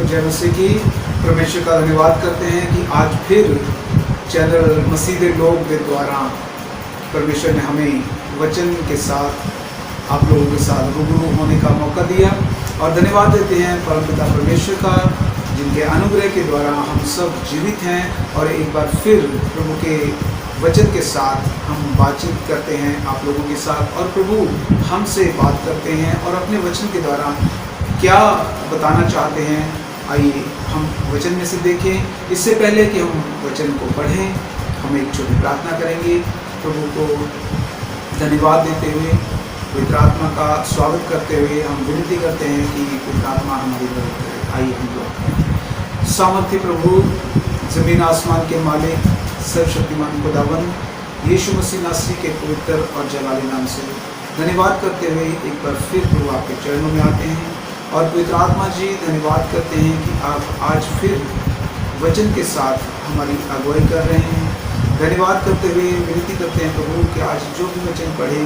को जय मसीह की। परमेश्वर का धन्यवाद करते हैं कि आज फिर चैनल मसीह लोग के द्वारा परमेश्वर ने हमें वचन के साथ आप लोगों के साथ रूबरू होने का मौका दिया और धन्यवाद देते हैं परमपिता परमेश्वर का, जिनके अनुग्रह के द्वारा हम सब जीवित हैं और एक बार फिर प्रभु के वचन के साथ हम बातचीत करते हैं आप लोगों के साथ और प्रभु हमसे बात करते हैं और अपने वचन के द्वारा क्या बताना चाहते हैं। आइए हम वचन में से देखें। इससे पहले कि हम वचन को पढ़ें, हम एक छोटी प्रार्थना करेंगे। प्रभु को धन्यवाद देते हुए, पवित्र आत्मा का स्वागत करते हुए हम विनती करते हैं कि पवित्र आत्मा हमारी मदद करे। आइए हम दुआ। सामर्थ्य प्रभु, जमीन आसमान के मालिक, सर्वशक्तिमान खुदावन यीशु मसीह नासरी के पवित्र और जलाली नाम से धन्यवाद करते हुए एक बार फिर प्रभु आपके चरणों में आते हैं और पवित्र आत्मा जी धन्यवाद करते हैं कि आप आज फिर वचन के साथ हमारी अगुवाई कर रहे हैं। धन्यवाद करते हुए विनती करते हैं प्रभु कि आज जो भी वचन पढ़े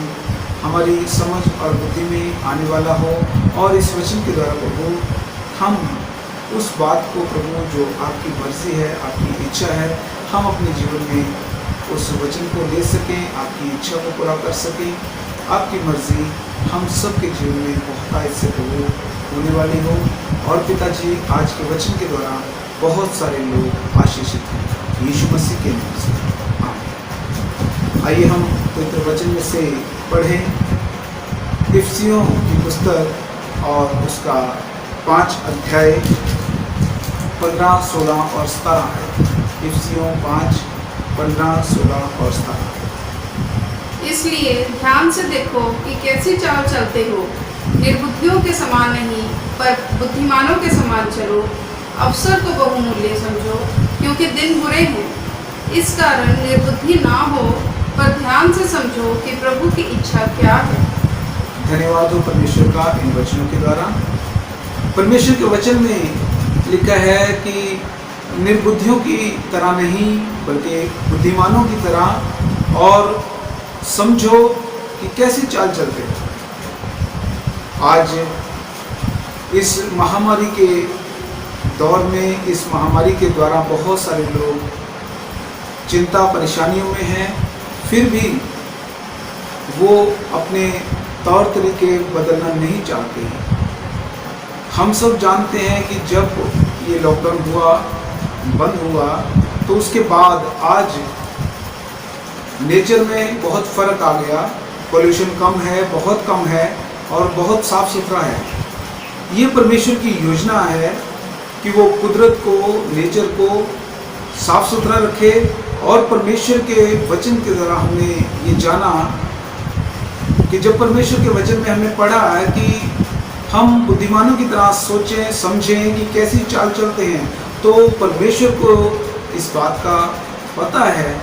हमारी समझ और बुद्धि में आने वाला हो और इस वचन के द्वारा प्रभु हम उस बात को प्रभु जो आपकी मर्जी है, आपकी इच्छा है, हम अपने जीवन में उस वचन को ले सकें, आपकी इच्छा को पूरा कर सकें। आपकी मर्जी हम सब के जीवन में बहुत से प्रभु होने वाली हो और पिताजी आज के वचन के द्वारा बहुत सारे लोग आशीषित हैं यीशु मसीह के नाम से। आमीन। आइए हम पवित्र वचन में से पढ़ें इफिसियों की पुस्तक और उसका 5 अध्याय 15, 16 और 17 है। इफिसियों 5, 15, 16 और 17। इसलिए ध्यान से देखो कि कैसी चाल चलते हो, निर्बुद्धियों के समान नहीं पर बुद्धिमानों के समान चलो। अवसर को बहुमूल्य समझो क्योंकि दिन बुरे हैं। इस कारण निर्बुद्धि ना हो पर ध्यान से समझो कि प्रभु की इच्छा क्या है। धन्यवाद हो परमेश्वर का इन वचनों के द्वारा। परमेश्वर के वचन में लिखा है कि निर्बुद्धियों की तरह नहीं बल्कि बुद्धिमानों की तरह और समझो कि कैसी चाल चलते हैं। आज इस महामारी के दौर में, इस महामारी के द्वारा बहुत सारे लोग चिंता परेशानियों में हैं, फिर भी वो अपने तौर तरीके बदलना नहीं चाहते हैं। हम सब जानते हैं कि जब ये लॉकडाउन हुआ, बंद हुआ, तो उसके बाद आज नेचर में बहुत फ़र्क आ गया। पोल्यूशन कम है, बहुत कम है और बहुत साफ सुथरा है। ये परमेश्वर की योजना है कि वो कुदरत को, नेचर को साफ सुथरा रखे और परमेश्वर के वचन के द्वारा हमने ये जाना कि जब परमेश्वर के वचन में हमने पढ़ा है कि हम बुद्धिमानों की तरह सोचें, समझें कि कैसी चाल चलते हैं, तो परमेश्वर को इस बात का पता है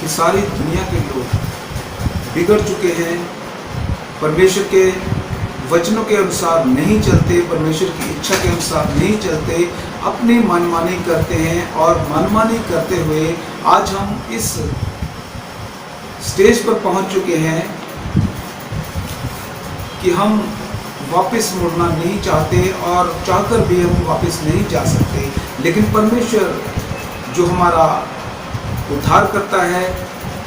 कि सारी दुनिया के लोग बिगड़ चुके हैं, परमेश्वर के वचनों के अनुसार नहीं चलते, परमेश्वर की इच्छा के अनुसार नहीं चलते, अपनी मनमानी करते हैं और मनमानी करते हुए आज हम इस स्टेज पर पहुंच चुके हैं कि हम वापस मुड़ना नहीं चाहते और चाहकर भी हम वापस नहीं जा सकते। लेकिन परमेश्वर जो हमारा उद्धार करता है,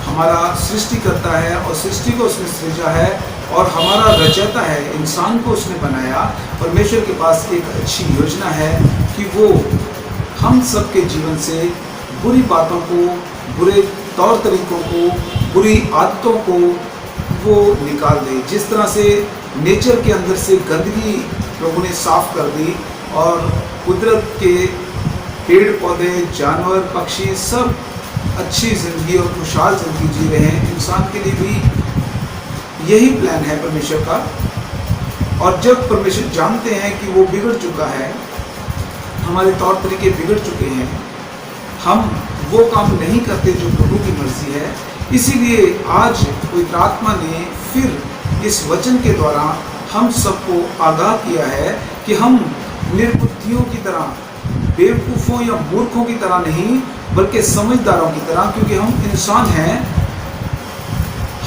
हमारा सृष्टि करता है और सृष्टि को उसने सृजा है और हमारा रचयिता है, इंसान को उसने बनाया। परमेश्वर के पास एक अच्छी योजना है कि वो हम सब के जीवन से बुरी बातों को, बुरे तौर तरीकों को, बुरी आदतों को वो निकाल दे। जिस तरह से नेचर के अंदर से गंदगी लोगों ने साफ कर दी और कुदरत के पेड़ पौधे, जानवर, पक्षी सब अच्छी ज़िंदगी और खुशहाल ज़िंदगी जी रहे हैं। इंसान के लिए भी यही प्लान है परमेश्वर का। और जब परमेश्वर जानते हैं कि वो बिगड़ चुका है, हमारे तौर तरीके बिगड़ चुके हैं, हम वो काम नहीं करते जो प्रभु की मर्जी है, इसीलिए आज पवित्र आत्मा ने फिर इस वचन के द्वारा हम सबको आगाह किया है कि हम निर्बुद्धियों की तरह, बेवकूफ़ों या मूर्खों की तरह नहीं बल्कि समझदारों की तरह, क्योंकि हम इंसान हैं,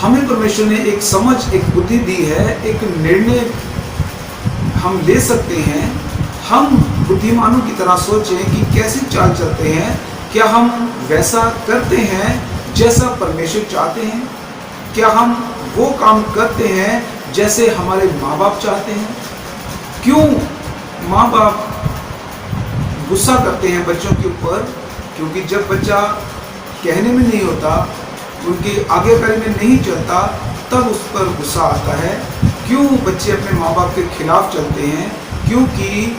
हमें परमेश्वर ने एक समझ, एक बुद्धि दी है, एक निर्णय हम ले सकते हैं। हम बुद्धिमानों की तरह सोचें कि कैसे चाल चलते हैं। क्या हम वैसा करते हैं जैसा परमेश्वर चाहते हैं? क्या हम वो काम करते हैं जैसे हमारे माँ बाप चाहते हैं? क्यों माँ बाप गुस्सा करते हैं बच्चों के ऊपर? क्योंकि जब बच्चा कहने में नहीं होता, उनके आज्ञाकारी में नहीं चलता, तब उस पर गुस्सा आता है। क्यों बच्चे अपने माँ बाप के खिलाफ चलते हैं? क्योंकि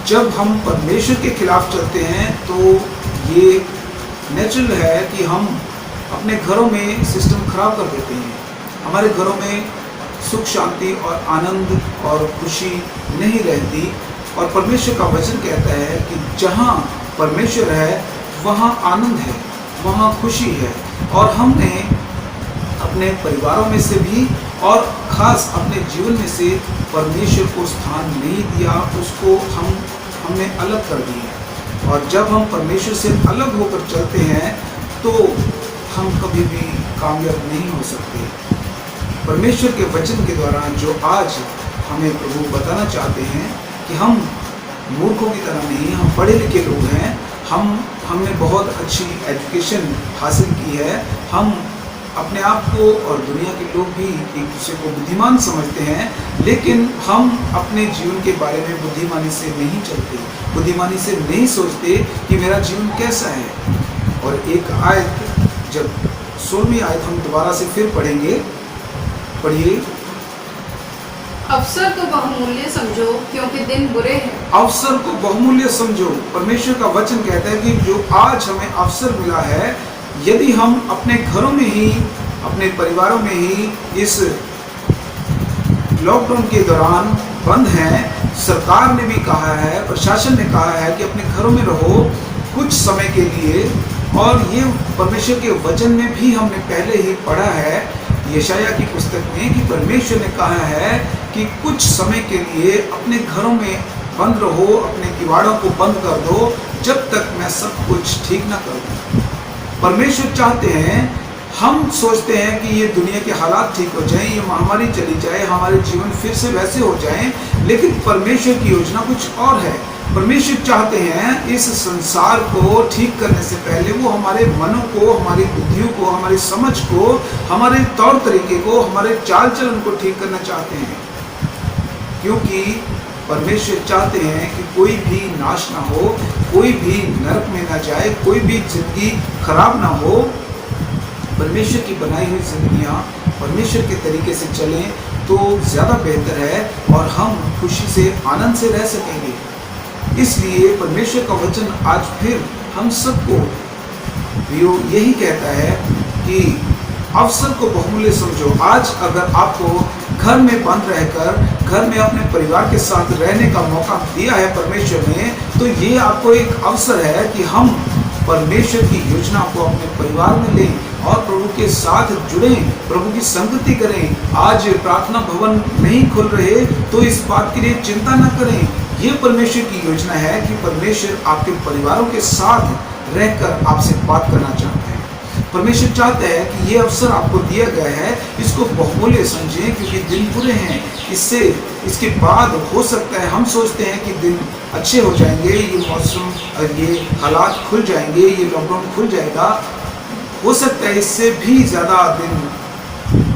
जब हम परमेश्वर के खिलाफ चलते हैं तो ये नेचुरल है कि हम अपने घरों में सिस्टम खराब कर देते हैं। हमारे घरों में सुख शांति और आनंद और खुशी नहीं रहती। और परमेश्वर का वचन कहता है कि जहाँ परमेश्वर है वहाँ आनंद है, वहाँ खुशी है। और हमने अपने परिवारों में से भी और ख़ास अपने जीवन में से परमेश्वर को स्थान नहीं दिया, उसको हमने अलग कर दिया। और जब हम परमेश्वर से अलग होकर चलते हैं तो हम कभी भी कामयाब नहीं हो सकते। परमेश्वर के वचन के द्वारा जो आज हमें प्रभु बताना चाहते हैं कि हम मूर्खों की तरह नहीं, हम पढ़े लिखे लोग हैं, हमने बहुत अच्छी एजुकेशन हासिल की है, हम अपने आप को और दुनिया के लोग भी एक दूसरे को बुद्धिमान समझते हैं, लेकिन हम अपने जीवन के बारे में बुद्धिमानी से नहीं चलते, बुद्धिमानी से नहीं सोचते कि मेरा जीवन कैसा है। और एक आयत, जब 16वीं आयत हम दोबारा से फिर पढ़ेंगे, पढ़िए। अवसर को बहुमूल्य समझो क्योंकि दिन बुरे हैं। अवसर को बहुमूल्य समझो। परमेश्वर का वचन कहता है कि जो आज हमें अवसर मिला है, यदि हम अपने घरों में ही, अपने परिवारों में ही इस लॉकडाउन के दौरान बंद हैं, सरकार ने भी कहा है, प्रशासन ने कहा है कि अपने घरों में रहो कुछ समय के लिए। और ये परमेश्वर के वचन में भी हमने पहले ही पढ़ा है यशाया की पुस्तक में कि परमेश्वर ने कहा है कि कुछ समय के लिए अपने घरों में बंद रहो, अपने किवाड़ों को बंद कर दो जब तक मैं सब कुछ ठीक ना कर दूं। परमेश्वर चाहते हैं, हम सोचते हैं कि ये दुनिया के हालात ठीक हो जाएं, ये महामारी चली जाए, हमारे जीवन फिर से वैसे हो जाएं, लेकिन परमेश्वर की योजना कुछ और है। परमेश्वर चाहते हैं इस संसार को ठीक करने से पहले वो हमारे मनों को, हमारी बुद्धियों को, हमारी समझ को, हमारे तौर तरीके को, हमारे चाल चलन को ठीक करना चाहते हैं। क्योंकि परमेश्वर चाहते हैं कि कोई भी नाश ना हो, कोई भी नरक में ना जाए, कोई भी जिंदगी खराब ना हो। परमेश्वर की बनाई हुई जिंदगियां परमेश्वर के तरीके से चलें तो ज़्यादा बेहतर है और हम खुशी से, आनंद से रह सकेंगे। इसलिए परमेश्वर का वचन आज फिर हम सबको यही कहता है कि अवसर को बहुमूल्य समझो। आज अगर आपको घर में बंद रहकर, घर में अपने परिवार के साथ रहने का मौका दिया है परमेश्वर ने, तो ये आपको एक अवसर है कि हम परमेश्वर की योजना को अपने परिवार में लें और प्रभु के साथ जुड़ें, प्रभु की संगति करें। आज प्रार्थना भवन नहीं खुल रहे तो इस बात के लिए चिंता न करें। ये परमेश्वर की योजना है कि परमेश्वर आपके परिवारों के साथ रहकर आपसे बात करना चाहते हैं। परमेश्वर चाहता है कि ये अवसर आपको दिया गया है, इसको बहुमूल्य समझें क्योंकि दिन बुरे हैं। इसके बाद हो सकता है, हम सोचते हैं कि दिन अच्छे हो जाएंगे, ये मौसम, ये हालात खुल जाएंगे, ये लॉकडाउन खुल जाएगा। हो सकता है इससे भी ज़्यादा दिन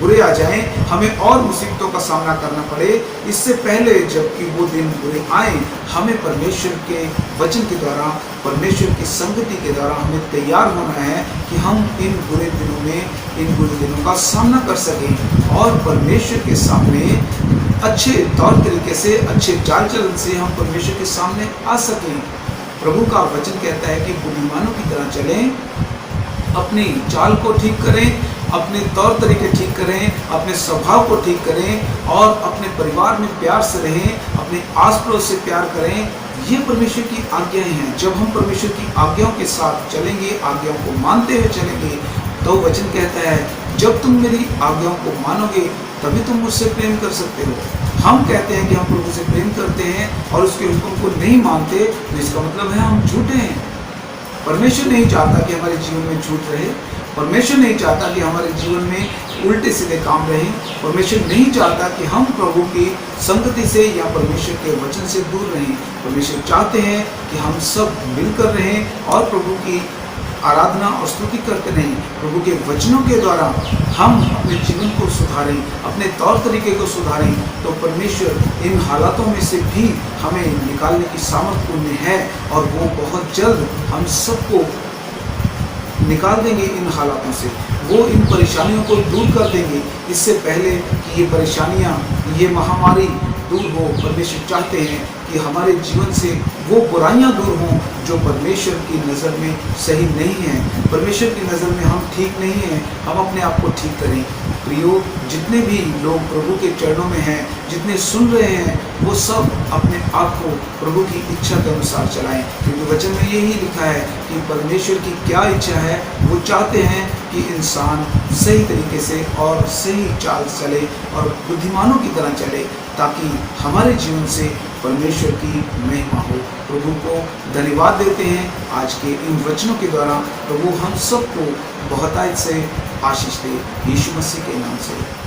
बुरे आ जाएं, हमें और मुसीबतों का सामना करना पड़े। इससे पहले जबकि वो दिन बुरे आए, हमें परमेश्वर के वचन के द्वारा, परमेश्वर की संगति के द्वारा हमें तैयार होना है कि हम इन बुरे दिनों का सामना कर सकें और परमेश्वर के सामने अच्छे तौर तरीके से, अच्छे चाल चलन से हम परमेश्वर के सामने आ सकें। प्रभु का वचन कहता है कि बुद्धिमानों की तरह चलें, अपनी चाल को ठीक करें, अपने तौर तरीके ठीक करें, अपने स्वभाव को ठीक करें और अपने परिवार में प्यार से रहें, अपने आस पड़ोस से प्यार करें। ये परमेश्वर की आज्ञाएं हैं। जब हम परमेश्वर की आज्ञाओं के साथ चलेंगे, आज्ञाओं को मानते हुए चलेंगे, तो वचन कहता है जब तुम मेरी आज्ञाओं को मानोगे तभी तुम मुझसे प्रेम कर सकते हो। हम कहते हैं कि हम प्रभु से प्रेम करते हैं और उसके हुक्म को नहीं मानते, तो इसका मतलब है हम झूठे हैं। परमेश्वर नहीं चाहता कि हमारे जीवन में झूठ रहे। परमेश्वर नहीं चाहता कि हमारे जीवन में उल्टे सीधे काम रहें। परमेश्वर नहीं चाहता कि हम प्रभु की संगति से या परमेश्वर के वचन से दूर रहें। परमेश्वर चाहते हैं कि हम सब मिलकर रहें और प्रभु की आराधना और स्तुति करते रहें। प्रभु के वचनों के द्वारा हम अपने जीवन को सुधारें, अपने तौर तरीके को सुधारें, तो परमेश्वर इन हालातों में से भी हमें निकालने की सामर्थ्य उनमें है और वो बहुत जल्द हम सबको निकाल देंगे इन हालातों से। वो इन परेशानियों को दूर कर देंगे इससे पहले कि ये परेशानियां, ये महामारी दूर हो। परमेश्वर चाहते हैं कि हमारे जीवन से वो बुराइयां दूर हों जो परमेश्वर की नज़र में सही नहीं है। परमेश्वर की नज़र में हम ठीक नहीं हैं, हम अपने आप को ठीक करें। प्रियो, जितने भी लोग प्रभु के चरणों में हैं, जितने सुन रहे हैं, वो सब अपने आप को प्रभु की इच्छा के अनुसार चलाएं, क्योंकि वचन में यही लिखा है कि परमेश्वर की क्या इच्छा है। वो चाहते हैं कि इंसान सही तरीके से और सही चाल चले और बुद्धिमानों की तरह चले, ताकि हमारे जीवन से परमेश्वर की महिमा हो। प्रभु को धन्यवाद देते हैं आज के इन वचनों के द्वारा। प्रभु हम सबको बहुतायत से आशीष दे, यीशु मसीह के नाम से।